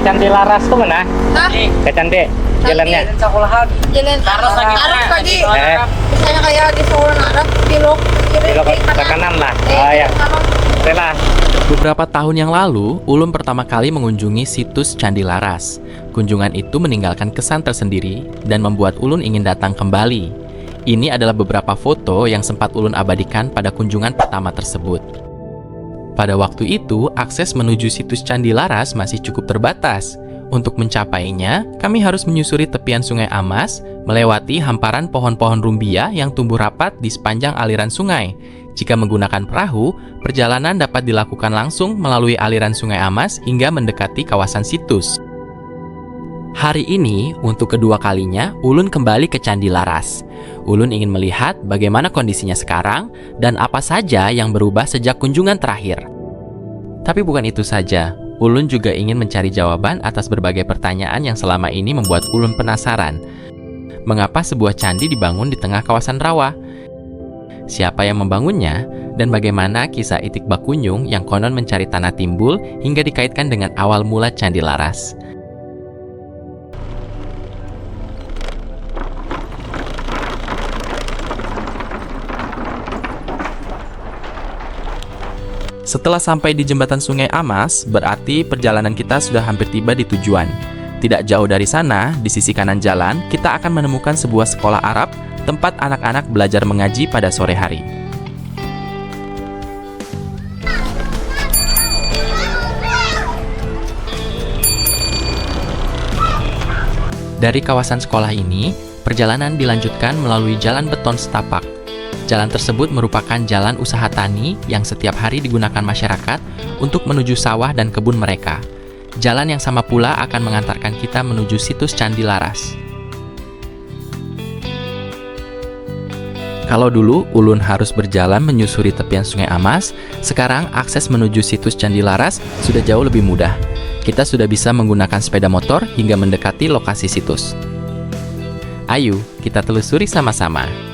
Ke Candi Laras tuh mana? Hah? Ke Candi jalannya. Jalan Arab tadi. Misalnya kayak di Solo Arab, belok kiri Belok ke kanan lah. Oh ya. Oke lah. Beberapa tahun yang lalu, Ulun pertama kali mengunjungi situs Candi Laras. Kunjungan itu meninggalkan kesan tersendiri dan membuat Ulun ingin datang kembali. Ini adalah beberapa foto yang sempat Ulun abadikan pada kunjungan pertama tersebut. Pada waktu itu, akses menuju situs Candi Laras masih cukup terbatas. Untuk mencapainya, kami harus menyusuri tepian Sungai Amas, melewati hamparan pohon-pohon rumbia yang tumbuh rapat di sepanjang aliran sungai. Jika menggunakan perahu, perjalanan dapat dilakukan langsung melalui aliran Sungai Amas hingga mendekati kawasan situs. Hari ini, untuk kedua kalinya, Ulun kembali ke Candi Laras. Ulun ingin melihat bagaimana kondisinya sekarang dan apa saja yang berubah sejak kunjungan terakhir. Tapi bukan itu saja, Ulun juga ingin mencari jawaban atas berbagai pertanyaan yang selama ini membuat Ulun penasaran. Mengapa sebuah candi dibangun di tengah kawasan rawa? Siapa yang membangunnya? Dan bagaimana kisah Itik Bakunyung yang konon mencari tanah timbul hingga dikaitkan dengan awal mula Candi Laras? Setelah sampai di jembatan Sungai Amas, berarti perjalanan kita sudah hampir tiba di tujuan. Tidak jauh dari sana, di sisi kanan jalan, kita akan menemukan sebuah sekolah Arab, tempat anak-anak belajar mengaji pada sore hari. Dari kawasan sekolah ini, perjalanan dilanjutkan melalui jalan beton setapak. Jalan tersebut merupakan jalan usaha tani yang setiap hari digunakan masyarakat untuk menuju sawah dan kebun mereka. Jalan yang sama pula akan mengantarkan kita menuju situs Candi Laras. Kalau dulu Ulun harus berjalan menyusuri tepian Sungai Amas, sekarang akses menuju situs Candi Laras sudah jauh lebih mudah. Kita sudah bisa menggunakan sepeda motor hingga mendekati lokasi situs. Ayo, kita telusuri sama-sama.